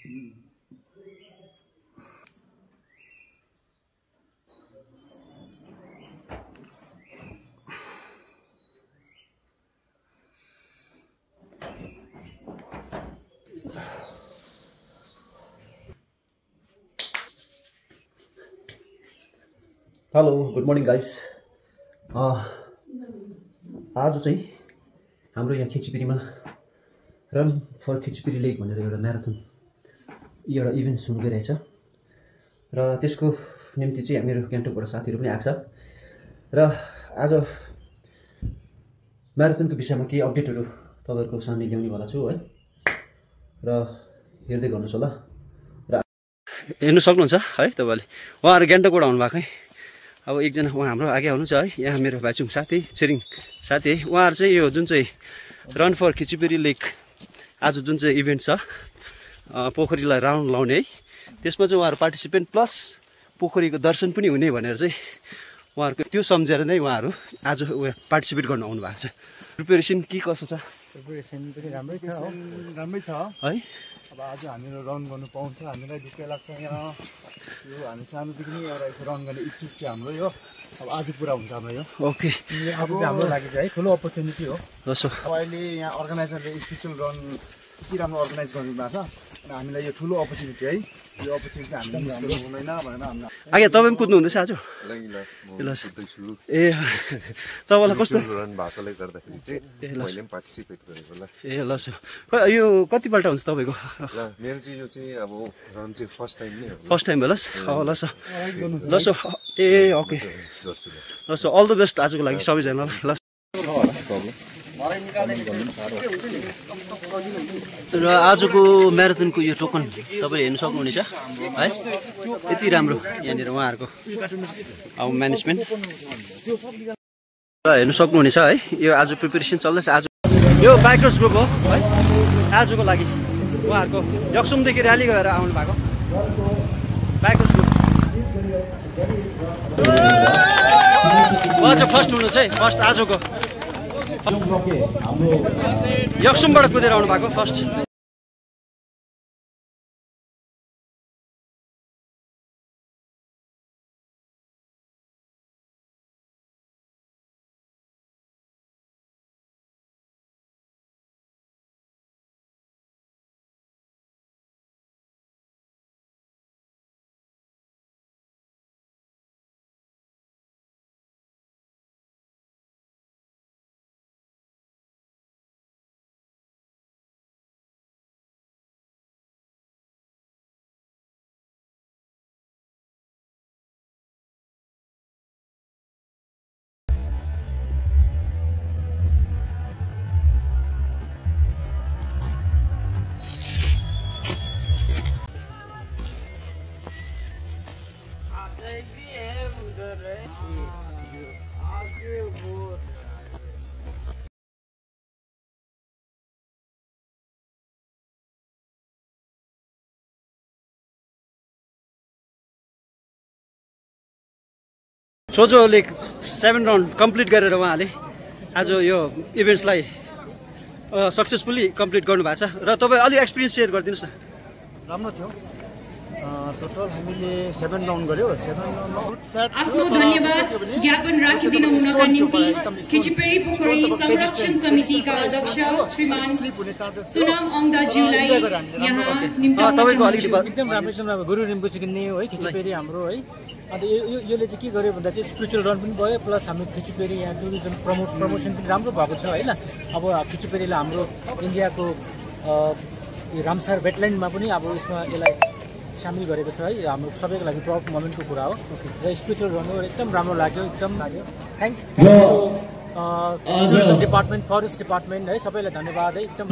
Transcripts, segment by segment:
Hello good morning guys. आज चाहिँ हाम्रो यहाँ खिचिपेरीमा रन फर खिचिपेरी लेक भनेर एउटा म्याराथन एउटा इभेन्ट्स हुन गइरहेछ र त्यसको निम्ति चाहिँ मेरो गान्तोकबाट साथीहरू पनि आएको छ र आज म्याराथनको विषयमा केही अपडेटहरू तपाईहरुको सामने ल्याउने वाला छु है र हेर्दै गर्नुस् होला र हेर्नु सक्नुहुन्छ है तपाईले उहाँहरु गान्तोकबाट आउनु भएको है। अब एकजना उहाँ हाम्रो आगे हुनुहुन्छ है, यहाँ मेरो भाइचुङ साथी छिरिङ साथी है। उहाँहरु चाहिँ यो जुन चाहिँ रन फर खिचिपेरी लेक आज जुन चाहिँ इभेन्ट छ पोखरीलाई राउन्ड लाउने है, त्यसमा चाहिँ उहाँहरु पार्टिसिपेन्ट प्लस पोखरीको दर्शन पनि हुने भनेर चाहिँ उहाँहरुको त्यो सम्झेर नै उहाँहरु आज पार्टिसिपेट गर्न आउनु भएको छ। प्रिपरेसन के कसो छ? प्रिपरेसन पनि राम्रै छ है। अब आज हामीहरू रन गर्नु पाउँछ, हामीलाई ढुक्कै लाग्छ। यहाँ यो हामी सानोदेखि नै एउटा यसो रन गर्ने इच्छुक थियो हाम्रो, यो अब आज पुरा हुन्छ हाम्रो यो। ओके, अब चाहिँ हाम्रो लागि चाहिँ है ठुलो अपर्च्युनिटी हो। अब अहिले यहाँ अर्गनाइजरले स्पेशल रन यति राम्रो अर्गनाइज गर्नु भएको छ अनि हामीलाई यो ठुलो अपर्च्युनिटी है। यो अपर्च्युनिटी हामीले मिस गर्नु हुँदैन भनेर हामीलाई। आगे तपाईँ पनि कुद्नु हुँदैछ आज? ए तपाईँलाई कस्तो रन भएकोले गर्दाखेरि चाहिँ मैले पनि पार्टिसिपेट गरेको ल। ए ल सर, यो कतिपल्ट हुन्छ तपाईँको? मेरो चाहिँ यो चाहिँ अब रन चाहिँ फर्स्ट टाइम नै हो। फर्स्ट टाइम होला ल सर, ल सर। ए ओके ल सर, अल द बेस्ट आजको लागि सबैजनालाई ल। र आजको म्याराथनको यो टोकन तपाईले हेर्न सक्नुहुनेछ है, यति राम्रो यहाँनिर उहाँहरूको अब म्यानेजमेन्ट र हेर्न सक्नुहुनेछ है। यो आज प्रिपरेसन चल्दैछ। आज यो बाइकर्स ग्रुप हो है, आजको लागि उहाँहरूको यक्सुमदेखि र्याली गरेर आउनु भएको बाइकर्स ग्रुप। उहाँ चाहिँ फर्स्ट हुनुहुन्छ है, फर्स्ट आजको यक्सुमबाट कुदेर आउनु भएको फर्स्ट। सोझोले 7 राउन्ड कम्प्लिट गरेर उहाँले आज यो इभेन्ट्सलाई सक्सेसफुली कम्प्लिट गर्नुभएको छ र तपाईँ अलिक एक्सपिरियन्स सेयर गरिदिनुहोस् न। राम्रो थियो। टोटल हामीले 7 राउन्ड गर्यो। 7 राउन्डमा आफ्नो धन्यवाद ज्ञापन राखिदिनु हुनका निम्ति खिचिपेरी पोखरी संरक्षण समितिका अध्यक्ष श्रीमान सुनाम अङ्गाज्यूलाई यहाँ निम्त्याउन चाहन्छु। एकदम राम्रो गुरु रिम्पु सिक्ने हो है खिचिपेरी हाम्रो है। अन्त योले चाहिँ के गर्यो भन्दा चाहिँ स्पिरिचुअल रन पनि भयो प्लस हाम्रो खिचिपेरी यहाँ टुरिज्म प्रमोसन पनि राम्रो भएको छ होइन। अब खिचिपेरीलाई हाम्रो इन्डियाको रामसार वेटल्यान्डमा पनि अब यसमा यसलाई सामेल गरेको छ है। हाम्रो सबैको लागि प्राउड मोमेन्टको कुरा हो र स्पिरिचुअल रन एकदम राम्रो लाग्यो, एकदम लाग्यो। Thank you tourism department, forest department है, सबैलाई धन्यवाद है। एकदम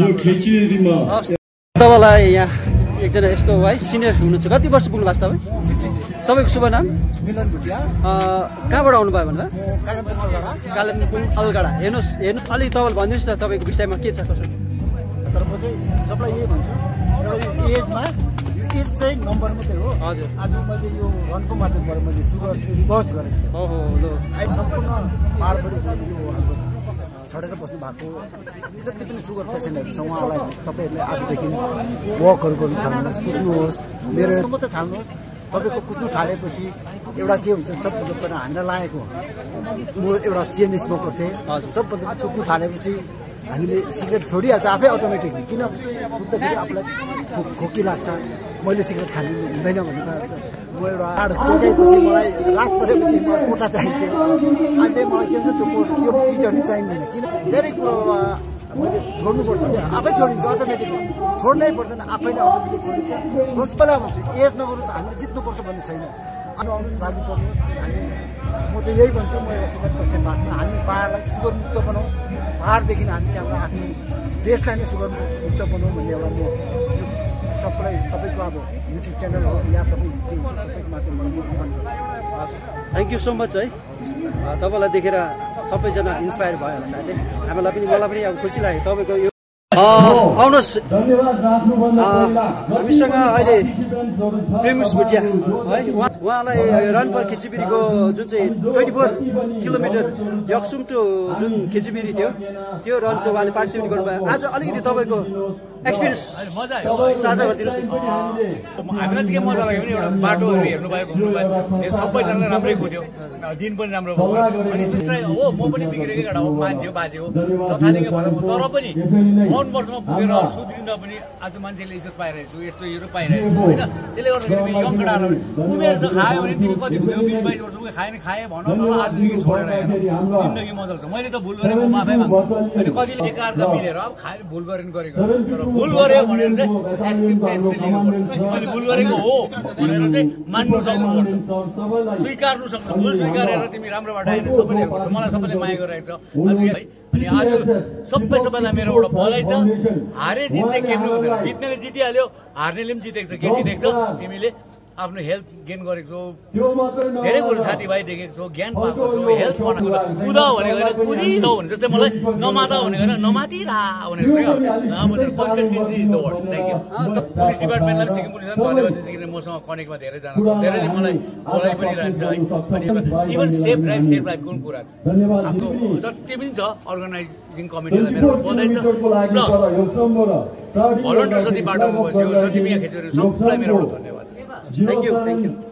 तपाईँलाई यहाँ एकजना यस्तो है सिनियर हुनुहुन्छ, कति वर्ष पुग्नु भएको छ तपाईँ? तपाईँको शुभ नाम? मिलन भुटिया। कहाँबाट आउनुभयो भन्नुभयो? कालिम्पोङ अलगढा। हेर्नुहोस् अलिक तपाईँले भनिदिनुहोस् न तपाईँको विषयमा के छ कसो? तर म चाहिँ सबलाई यही भन्छु, एउटा एजमा एज चाहिँ नम्बर मात्रै हो। हजुर, आज मैले यो रनको माध्यमबाट मैले सुगर रिभर्स गरेको छु। हो ल अहिले सम्पूर्ण पाहाडबाट चाहिँ यो हाम्रो छडेर बस्नु भएको जति पनि सुगर पेसेन्टहरू छ उहाँलाई तपाईँहरूले आजदेखि वकहरू गर्नु थाल्नुहोस्, कुद्नुहोस्। मेरो मात्रै थाल्नुहोस्। तपाईँको कुद्नु थालेपछि एउटा के हुन्छ, सबभन्दा पहिला हामीलाई लागेको म एउटा चेन स्मोकर थिएँ। सबभन्दा कुद्नु थालेपछि हामीले सिगरेट छोडिहाल्छ आफै अटोमेटिकली। किन कुद्दाखेरि आफूलाई खोकी लाग्छ, मैले सिगरेट खानु हुँदैन भन्ने पार्छ। म एउटा पछि मलाई रात परेपछि मलाई कोठा चाहिन्थ्यो। अझै मलाई के भन्छ त्यो चिजहरू चाहिँदैन। किन धेरै कुरोमा मैले छोड्नुपर्छ, आफै छोडिन्छ अटोमेटिकली। छोड्नै पर्दैन, आफैले अटोमेटिक छोडिन्छ। रोजबेला भन्छु एज नगर्नुहोस्, हामीले जित्नुपर्छ भन्ने छैन। अनि आउनुहोस्, भागी पर्नुहोस्। म चाहिँ यही भन्छु, म एउटा सुगर पेसेन्ट भएको हामी पहाडलाई सुगर मुक्त बनाऊँ, पहाडदेखि हामी त्यहाँबाट आफ्नो देशलाई नै सुगर मुक्त बनाऊँ भन्ने एउटा म सबैलाई तपाईँको अब युट्युब च्यानल हो या तपाईँ के हुन्छ तपाईँको माध्यमबाट म भन्न चाहन्छु। थ्याङ्क यू सो मच है। तपाईँलाई देखेर सबैजना इन्सपायर भयो होला सायदै। हामीलाई पनि, मलाई पनि अब खुसी लाग्यो तपाईँको यो। आउनुहोस्, हामीसँग अहिले प्रेमुस भुटिया है, उहाँलाई रन फर खिचिपेरीको जुन चाहिँ 24 किलोमिटर यक्सुम टु जुन खिचिपेरी थियो त्यो रन चाहिँ उहाँले पार्टिसिपेट गर्नुभयो। आज अलिकति तपाईँको एक्सपिरियन्स साझा गरिदिनुहोस् न। हामीलाई चाहिँ के मजा लाग्यो भने एउटा बाटोहरू हेर्नु पायो, घुम्नु पायो, सबैजनालाई राम्रै कुद्यो, दिन पनि राम्रो भयो। अनि हो म पनि बिग्रेकै एउटा मान्छे हो, बाजे हो, नथालेकै भएर तर पनि 50 वर्षमा पुगेर सुध्रिन पनि आज मान्छेले इज्जत पाइरहेको छु, यस्तो यो पाइरहेको छु होइन। त्यसले गर्दाखेरि यङ केटाहरू उमेर छ, खायो भने तिमी कति पुग्यो 20-22 वर्ष पुग्यो, खायो भने खाएँ भन, तर आजदेखि छोडेर हेर्नु जिन्दगी मजा छ। मैले त भुल गरेँ, म माफै माग्छु। अनि कतिले एकाअर्का मिलेर अब खायो भुल गरेर गरेको, तर भुल गर्यो भनेर चाहिँ एक्सेप्टेन्स लिनुपर्छ। मैले भुल गरेको हो भनेर चाहिँ मान्नु सक्नुपर्छ, स्वीकार्नु सक्छ। भुल स्वीकारेर तिमी राम्रो बाटो आएन, सबैले हेर्नुपर्छ। मलाई सबैले माया गरिरहेको छ आज है। अनि आज सबैलाई मेरो एउटा बधाई छ। हारे जित्ने खेल्नु हुँदैन, जित्नेले जितिहाल्यो, हार्नेले पनि जितेको छ। के जितेको छ? तिमीले आफ्नो हेल्थ गेन गरेको छौ, धेरै कुरो साथीभाइ देखेको छौ, ज्ञान पाएको छौ, हेल्थ बनाएको छ। कुदा भनेको होइन कुदिरह भने जस्तै मलाई नमाता भनेको होइन नमातिरा भनेको चाहिँ consistency is the word. Thank you. Police डिपार्टमेन्टलाई सिक्किम पुलिसलाई धन्यवाद दिन्छु, किनभने मसँग कनेक्टमा धेरैजना छ, धेरैले मलाई बोलाइ पनि रहन्छ है। अनि इभन सेफ लाइफ कुन कुरा छ हाम्रो जति पनि छ अर्गनाइजिङ कमिटीलाई मेरो बधाई छ। प्लस भलन्टियर जति बाटोमा बस्यो, जति पनि यहाँ खेच्यो सबैलाई मेरो धन्यवाद। Thank you.